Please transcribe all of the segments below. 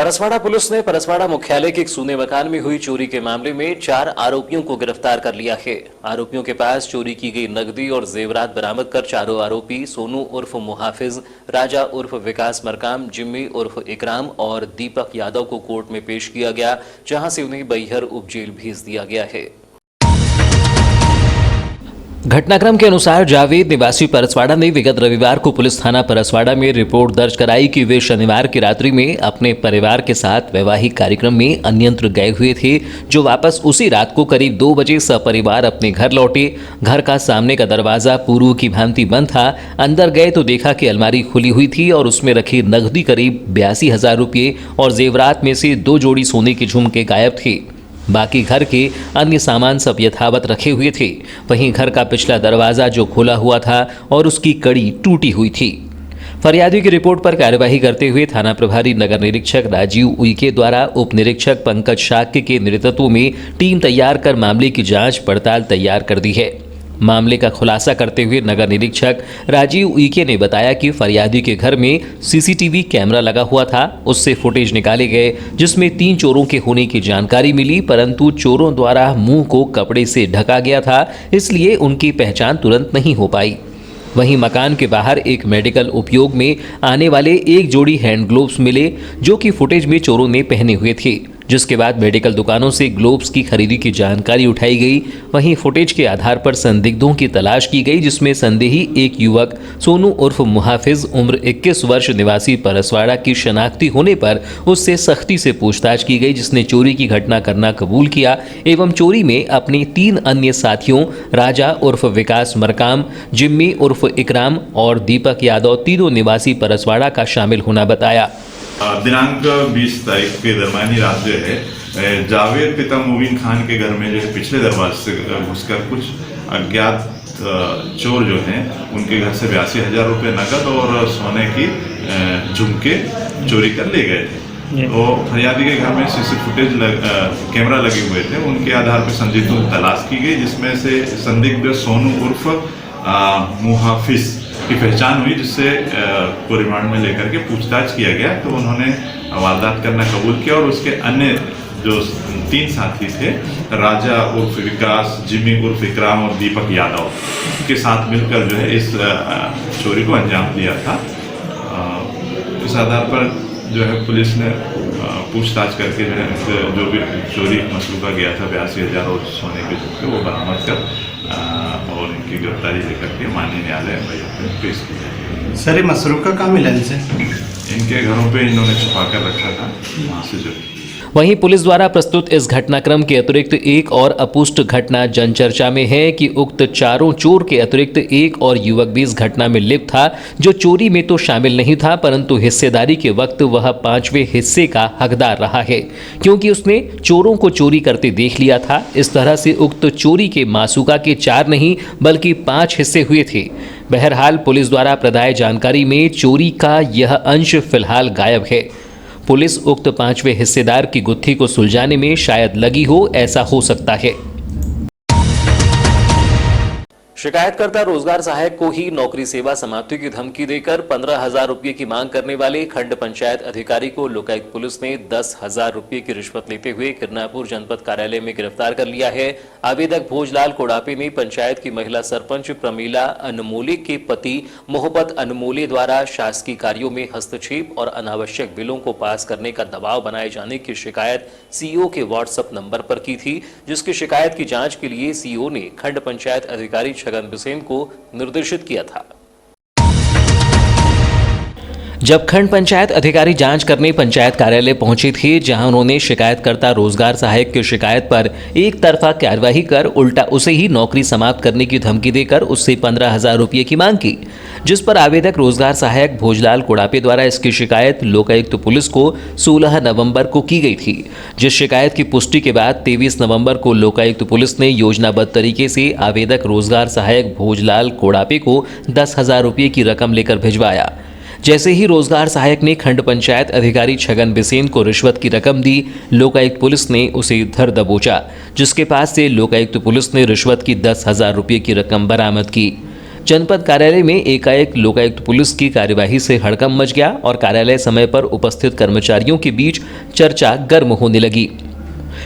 Paraswada police ने परसवाड़ा मुख्यालय के एक सूने मकान में हुई चोरी के मामले में 4 आरोपियों को गिरफ्तार कर लिया है। आरोपियों के पास चोरी की गई नकदी और जेवरात बरामद कर चारों आरोपी सोनू उर्फ मुहाफिज, राजा उर्फ विकास मरकाम, जिम्मी उर्फ इकराम और दीपक यादव को कोर्ट में पेश किया गया, जहां से उन्हें बैहर उप जेल भेज दिया गया है। घटनाक्रम के अनुसार जावेद निवासी परसवाड़ा ने विगत रविवार को पुलिस थाना परसवाड़ा में रिपोर्ट दर्ज कराई कि वे शनिवार की रात्रि में अपने परिवार के साथ वैवाहिक कार्यक्रम में अन्यत्र गए हुए थे, जो वापस उसी रात को करीब 2 बजे सपरिवार अपने घर लौटे। घर का सामने का दरवाजा पूर्व की भांति बंद था। अंदर गए तो देखा कि अलमारी खुली हुई थी और उसमें रखी नकदी करीब 82,000 रुपये और जेवरात में से 2 जोड़ी सोने के झुमके गायब थे। बाकी घर के अन्य सामान सब यथावत रखे हुए थे। वहीं घर का पिछला दरवाजा जो खुला हुआ था और उसकी कड़ी टूटी हुई थी। फरियादी की रिपोर्ट पर कार्यवाही करते हुए थाना प्रभारी नगर निरीक्षक राजीव उइके द्वारा उप निरीक्षक पंकज शाक्य के नेतृत्व में टीम तैयार कर मामले की जांच पड़ताल तैयार कर दी है। मामले का खुलासा करते हुए नगर निरीक्षक राजीव उइके ने बताया कि फरियादी के घर में सीसीटीवी कैमरा लगा हुआ था। उससे फुटेज निकाले गए जिसमें 3 चोरों के होने की जानकारी मिली, परंतु चोरों द्वारा मुंह को कपड़े से ढका गया था, इसलिए उनकी पहचान तुरंत नहीं हो पाई। वहीं मकान के बाहर एक मेडिकल उपयोग में आने वाले 1 जोड़ी हैंड ग्लोव्स मिले, जो कि फुटेज में चोरों ने पहने हुए थे, जिसके बाद मेडिकल दुकानों से ग्लोव्स की खरीदी की जानकारी उठाई गई। वहीं फुटेज के आधार पर संदिग्धों की तलाश की गई, जिसमें संदेही एक युवक सोनू उर्फ मुहाफिज उम्र 21 वर्ष निवासी परसवाड़ा की शनाख्ती होने पर उससे सख्ती से पूछताछ की गई, जिसने चोरी की घटना करना कबूल किया एवं चोरी में अपने 3 अन्य साथियों राजा उर्फ विकास मरकाम, जिम्मी उर्फ इकराम और दीपक यादव तीनों निवासी परसवाड़ा का शामिल होना बताया। दिनांक 20 तारीख के दरमियानी रात जो है जावेद पिता मुबीन खान के घर में जो है पिछले दरवाजे से घुसकर कुछ अज्ञात चोर जो हैं उनके घर से 82,000 रुपये नकद और सोने की झुमके चोरी कर ले गए थे। तो फरियादी के घर में सीसी फुटेज कैमरा लगे हुए थे। उनके आधार पर संदिग्धों की तलाश की गई, जिसमें से संदिग्ध सोनू उर्फ मुहाफिज की पहचान हुई, जिससे को रिमांड में लेकर के पूछताछ किया गया। तो उन्होंने वारदात करना कबूल किया और उसके अन्य जो 3 साथी थे राजा उर्फ विकास, जिम्मी उर्फ इकराम और दीपक यादव के साथ मिलकर जो है इस चोरी को अंजाम दिया था। इस आधार पर जो है पुलिस ने पूछताछ करके जो है जो भी चोरी मसलूका गया था 82,000 और सोने के झुमके वो बरामद कर और इनकी गिरफ्तारी लेकर के माननीय न्यायालय में पेश किया। सर, ये मसरूका कहाँ मिला इनसे? इनके घरों पे इन्होंने छुपा कर रखा था, वहाँ से जो। वहीं पुलिस द्वारा प्रस्तुत इस घटनाक्रम के अतिरिक्त एक और अपुष्ट घटना जनचर्चा में है कि उक्त चारों चोर के अतिरिक्त एक और युवक भी इस घटना में लिप्त था, जो चोरी में तो शामिल नहीं था, परंतु हिस्सेदारी के वक्त वह 5वें हिस्से का हकदार रहा है, क्योंकि उसने चोरों को चोरी करते देख लिया था। इस तरह से उक्त चोरी के मासूका के 4 नहीं बल्कि 5 हिस्से हुए थे। बहरहाल पुलिस द्वारा प्रदाय जानकारी में चोरी का यह अंश फिलहाल गायब है। पुलिस उक्त 5वें हिस्सेदार की गुत्थी को सुलझाने में शायद लगी हो, ऐसा हो सकता है। शिकायतकर्ता रोजगार सहायक को ही नौकरी सेवा समाप्ति की धमकी देकर 15,000 रुपये की मांग करने वाले खंड पंचायत अधिकारी को लोकायुक्त पुलिस ने 10,000 रुपये की रिश्वत लेते हुए किरनापुर जनपद कार्यालय में गिरफ्तार कर लिया है। आवेदक भोजलाल कोड़ापे ने पंचायत की महिला सरपंच प्रमीला अनमोले के पति मोहब्बत अनमोले द्वारा शासकीय कार्यों में हस्तक्षेप और अनावश्यक बिलों को पास करने का दबाव बनाए जाने की शिकायत सीईओ के व्हाट्सएप नंबर पर की थी, जिसकी शिकायत की जांच के लिए सीईओ ने खंड पंचायत अधिकारी छगन बिसेन को निर्देशित किया था। जब खंड पंचायत अधिकारी जांच करने पंचायत कार्यालय पहुंचे थे, जहां उन्होंने शिकायतकर्ता रोजगार सहायक की शिकायत पर एक तरफा कार्यवाही कर उल्टा उसे ही नौकरी समाप्त करने की धमकी देकर उससे 15,000 रुपये की मांग की, जिस पर आवेदक रोजगार सहायक भोजलाल कोड़ापे द्वारा इसकी शिकायत लोकायुक्त पुलिस को 16 नवंबर को की गई थी। जिस शिकायत की पुष्टि के बाद 23 नवंबर को लोकायुक्त पुलिस ने योजनाबद्ध तरीके से आवेदक रोजगार सहायक भोजलाल कोड़ापे को 10,000 रुपये की रकम लेकर भिजवाया। जैसे ही रोजगार सहायक ने खंड पंचायत अधिकारी छगन बिसेन को रिश्वत की रकम दी, लोकायुक्त पुलिस ने उसे धर दबोचा, जिसके पास से लोकायुक्त पुलिस ने रिश्वत की 10,000 रुपये की रकम बरामद की। जनपद कार्यालय में एकाएक लोकायुक्त पुलिस की कार्यवाही से हड़कंप मच गया और कार्यालय समय पर उपस्थित कर्मचारियों के बीच चर्चा गर्म होने लगी।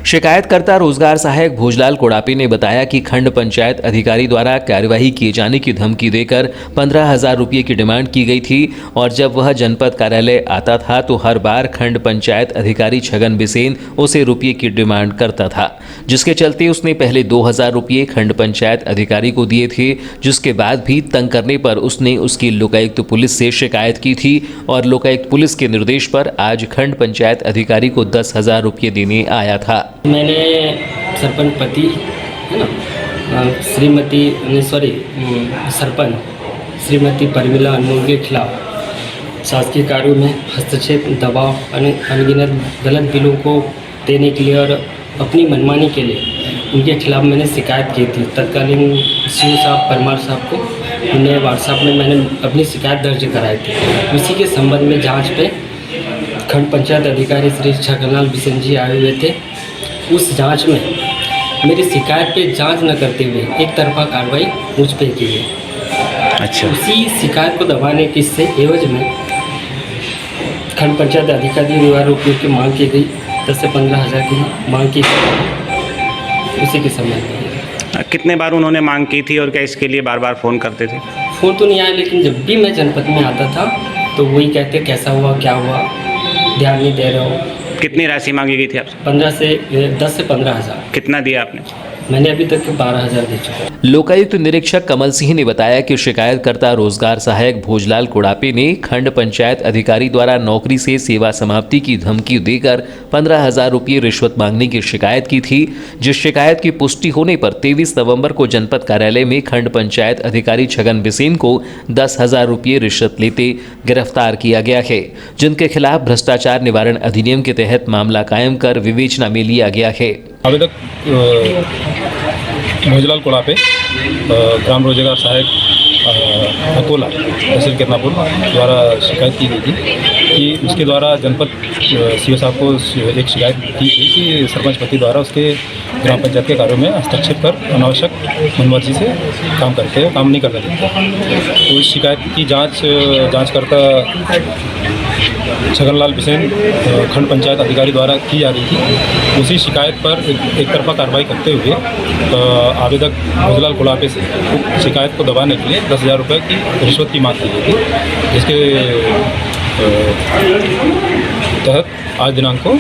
शिकायतकर्ता रोजगार सहायक भोजलाल कोड़ापे ने बताया कि खंड पंचायत अधिकारी द्वारा कार्यवाही किए जाने की धमकी देकर 15,000 रुपये की डिमांड की गई थी और जब वह जनपद कार्यालय आता था तो हर बार खंड पंचायत अधिकारी छगन बिसेन उसे रुपये की डिमांड करता था, जिसके चलते उसने पहले 2,000 रुपये खंड पंचायत अधिकारी को दिए थे, जिसके बाद भी तंग करने पर उसने उसकी लोकायुक्त पुलिस से शिकायत की थी और लोकायुक्त पुलिस के निर्देश पर आज खंड पंचायत अधिकारी को 10,000 रुपये देने आया था। मैंने सरपंच पति है ना सरपंच श्रीमती परमिला अनमोल के खिलाफ शासकीय कार्यों में हस्तक्षेप, दबाव, अनगिनत गलत बिलों को देने के लिए और अपनी मनमानी के लिए उनके खिलाफ मैंने शिकायत की थी। तत्कालीन सीओ साहब परमार साहब को उन्हें व्हाट्सएप में मैंने अपनी शिकायत दर्ज कराई थी। उसी के संबंध में जांच पे खंड पंचायत अधिकारी श्री छगनलाल बिसेन जी आए हुए थे। उस जांच में मेरी शिकायत पे जांच न करते हुए एक तरफा कार्रवाई मुझ पे की गई। अच्छा। उसी शिकायत को दबाने के से एवज में खंड पंचायत अधिकारी द्वारा रुपये की मांग की गई, 10 से 15,000 की मांग की गई। उसी के संबंध में कितने बार उन्होंने मांग की थी और क्या इसके लिए बार बार फ़ोन करते थे? फ़ोन तो नहीं आया, लेकिन जब भी मैं जनपद में आता था तो वही कहते कैसा हुआ, क्या हुआ, ध्यान नहीं दे रहे हो। कितनी राशि मांगी गई थी आपसे? 10 से 15,000। कितना दिया आपने? मैंने अभी तक 12,000 दे चुका। लोकायुक्त निरीक्षक कमल सिंह ने बताया कि शिकायतकर्ता रोजगार सहायक भोजलाल कोड़ापे ने खंड पंचायत अधिकारी द्वारा नौकरी से सेवा समाप्ति की धमकी देकर 15,000 रुपये रिश्वत मांगने की शिकायत की थी, जिस शिकायत की पुष्टि होने पर 23 नवंबर को जनपद कार्यालय में खंड पंचायत अधिकारी छगन बिसेन को 10,000 रुपये रिश्वत लेते गिरफ्तार किया गया है, जिनके खिलाफ भ्रष्टाचार निवारण अधिनियम के तहत मामला कायम कर विवेचना में लिया गया है। आवेदक भोजलाल कोड़ापे ग्राम रोजगार सहायक अकोला तहसील किरनापुर द्वारा शिकायत की गई थी कि उसके द्वारा जनपद सीओ साहब को एक शिकायत की थी कि सरपंच पति द्वारा उसके ग्राम पंचायत के कार्यों में हस्तक्षेप कर अनावश्यक मनमर्जी से काम नहीं करने देते। तो इस शिकायत की जांचकर्ता छगनलाल बिसेन खंड पंचायत अधिकारी द्वारा की जा रही थी। उसी शिकायत पर एक तरफा कार्रवाई करते हुए आवेदक भोजलाल कोड़ापे से शिकायत को दबाने के लिए 10,000 रुपये की रिश्वत की मांग की गई थी, जिसके तहत आज दिनांक को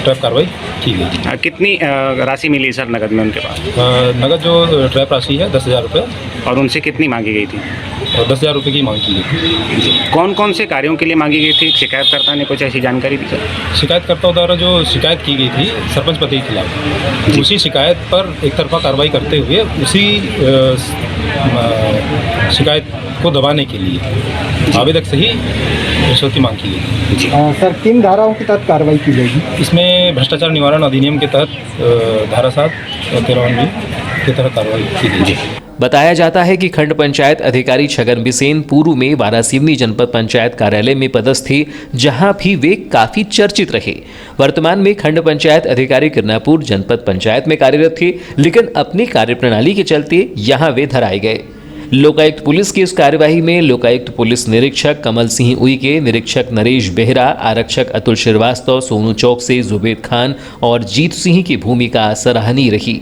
ट्रैप कार्रवाई की गई। कितनी राशि मिली सर नगद में उनके पास? नगद जो ट्रैप राशि है 10,000 रुपये। और उनसे कितनी मांगी गई थी? और 10,000 रुपये की मांग की गई थी। कौन कौन से कार्यों के लिए मांगी गई थी? शिकायतकर्ता ने कुछ ऐसी जानकारी दी सर? शिकायतकर्ताओं द्वारा जो शिकायत की गई थी सरपंच पति के खिलाफ, उसी शिकायत पर एक तरफा कार्रवाई करते हुए उसी शिकायत को दबाने के लिए आवेदक से ही रिश्वत की मांग की गई। सर, किन धाराओं के तहत कार्रवाई की जाएगी? इसमें भ्रष्टाचार निवारण अधिनियम के तहत धारा 7 और 13 के तहत कार्रवाई की गई। बताया जाता है कि खंड पंचायत अधिकारी छगन बिसेन पूर्व में वारासिवनी जनपद पंचायत कार्यालय में पदस्थ थे, जहां भी वे काफी चर्चित रहे। वर्तमान में खंड पंचायत अधिकारी किरनापुर जनपद पंचायत में कार्यरत थे, लेकिन अपनी कार्यप्रणाली के चलते यहां वे धराए गए। लोकायुक्त पुलिस की इस कार्यवाही में लोकायुक्त पुलिस निरीक्षक कमल सिंह उइके, निरीक्षक नरेश बेहरा, आरक्षक अतुल श्रीवास्तव, सोनू चौक से जुबेद खान और जीत सिंह की भूमिका सराहनीय रही।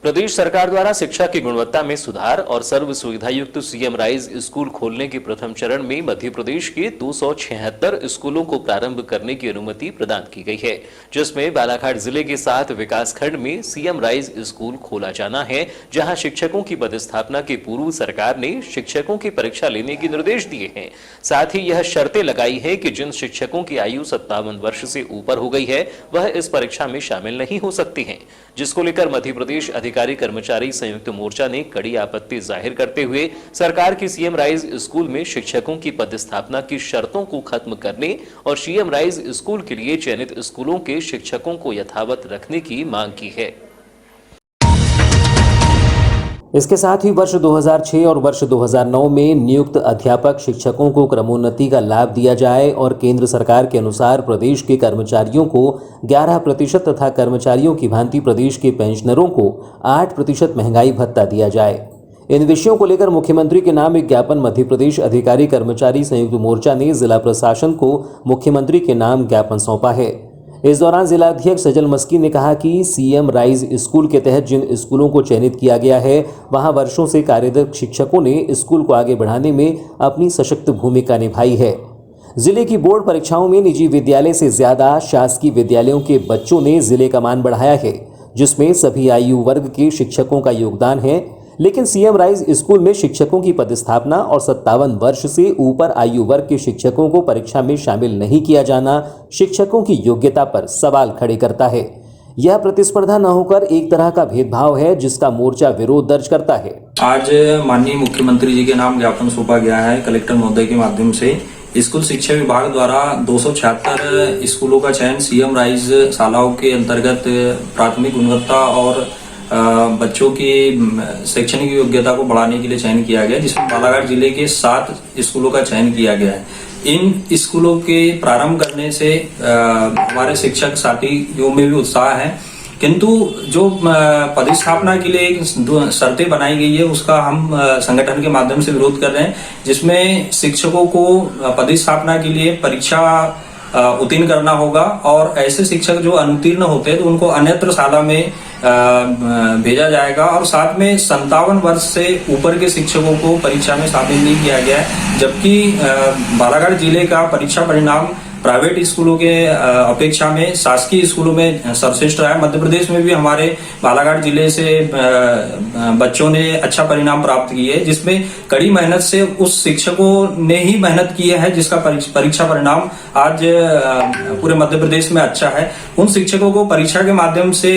प्रदेश सरकार द्वारा शिक्षा की गुणवत्ता में सुधार और सर्व सुविधा युक्त सीएम राइज स्कूल खोलने के प्रथम चरण में मध्य प्रदेश के 276 स्कूलों को प्रारंभ करने की अनुमति प्रदान की गई है, जिसमें बालाघाट जिले के 7 विकासखंड में सीएम राइज स्कूल खोला जाना है, जहां शिक्षकों की पदस्थापना के पूर्व सरकार ने शिक्षकों की परीक्षा लेने के निर्देश दिए हैं। साथ ही यह शर्तें लगाई है कि जिन शिक्षकों की आयु 57 वर्ष से ऊपर हो गई है वह इस परीक्षा में शामिल नहीं हो सकते हैं, जिसको लेकर मध्य प्रदेश अधिकारी कर्मचारी संयुक्त मोर्चा ने कड़ी आपत्ति जाहिर करते हुए सरकार की सीएम राइज स्कूल में शिक्षकों की पदस्थापना की शर्तों को खत्म करने और सीएम राइज स्कूल के लिए चयनित स्कूलों के शिक्षकों को यथावत रखने की मांग की है। इसके साथ ही वर्ष 2006 और वर्ष 2009 में नियुक्त अध्यापक शिक्षकों को क्रमोन्नति का लाभ दिया जाए और केंद्र सरकार के अनुसार प्रदेश के कर्मचारियों को 11% तथा कर्मचारियों की भांति प्रदेश के पेंशनरों को 8% महंगाई भत्ता दिया जाए। इन विषयों को लेकर मुख्यमंत्री के नाम एक ज्ञापन मध्य प्रदेश अधिकारी कर्मचारी संयुक्त मोर्चा ने जिला प्रशासन को मुख्यमंत्री के नाम ज्ञापन सौंपा है। इस दौरान जिला अध्यक्ष सजल मस्की ने कहा कि सीएम राइज स्कूल के तहत जिन स्कूलों को चयनित किया गया है वहां वर्षों से कार्यरत शिक्षकों ने स्कूल को आगे बढ़ाने में अपनी सशक्त भूमिका निभाई है। जिले की बोर्ड परीक्षाओं में निजी विद्यालय से ज्यादा शासकीय विद्यालयों के बच्चों ने जिले का मान बढ़ाया है, जिसमें सभी आयु वर्ग के शिक्षकों का योगदान है। लेकिन सीएम राइज स्कूल में शिक्षकों की पदस्थापना और 57 वर्ष से ऊपर आयु वर्ग के शिक्षकों को परीक्षा में शामिल नहीं किया जाना शिक्षकों की योग्यता पर सवाल खड़े करता है। यह प्रतिस्पर्धा न होकर एक तरह का भेदभाव है, जिसका मोर्चा विरोध दर्ज करता है। आज माननीय मुख्यमंत्री जी के नाम ज्ञापन सौंपा गया है कलेक्टर महोदय के माध्यम से। स्कूल शिक्षा विभाग द्वारा 276 स्कूलों का चयन सीएम राइज शालाओं के अंतर्गत प्राथमिक गुणवत्ता और बच्चों की शैक्षणिक योग्यता को बढ़ाने के लिए चयन किया गया, जिसमें बालाघाट जिले के 7 स्कूलों का चयन किया गया है। इन स्कूलों के प्रारंभ करने से हमारे शिक्षक साथियों में भी उत्साह है, किंतु जो पदस्थापना के लिए शर्तें बनाई गई है उसका हम संगठन के माध्यम से विरोध कर रहे हैं, जिसमें शिक्षकों को पदस्थापना के लिए परीक्षा उत्तीर्ण करना होगा और ऐसे शिक्षक जो अनुत्तीर्ण होते हैं तो उनको अन्यत्र शाला में भेजा जाएगा और साथ में 57 वर्ष से ऊपर के शिक्षकों को परीक्षा में शामिल नहीं किया गया है। जबकि बालाघाट जिले का परीक्षा परिणाम प्राइवेट स्कूलों के अपेक्षा में शासकीय स्कूलों में सर्वश्रेष्ठ रहा है। मध्य प्रदेश में भी हमारे बालाघाट जिले से बच्चों ने अच्छा परिणाम प्राप्त किए है, जिसमें कड़ी मेहनत से उस शिक्षकों ने ही मेहनत की है, जिसका परीक्षा परिणाम आज पूरे मध्य प्रदेश में अच्छा है। उन शिक्षकों को परीक्षा के माध्यम से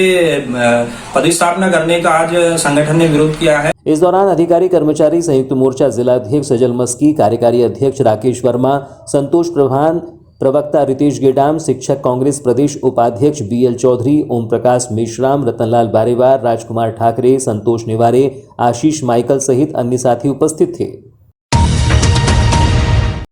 पदस्थापना करने का आज संगठन ने विरोध किया है। इस दौरान अधिकारी कर्मचारी संयुक्त मोर्चा जिला अध्यक्ष सजल मस्की, कार्यकारी अध्यक्ष राकेश वर्मा, संतोष प्रधान, प्रवक्ता रितेश गेडाम, शिक्षक कांग्रेस प्रदेश उपाध्यक्ष बीएल चौधरी, ओम प्रकाश मेश्राम, रतनलाल बारेवार, राजकुमार ठाकरे, संतोष निवारे, आशीष माइकल सहित अन्य साथी उपस्थित थे।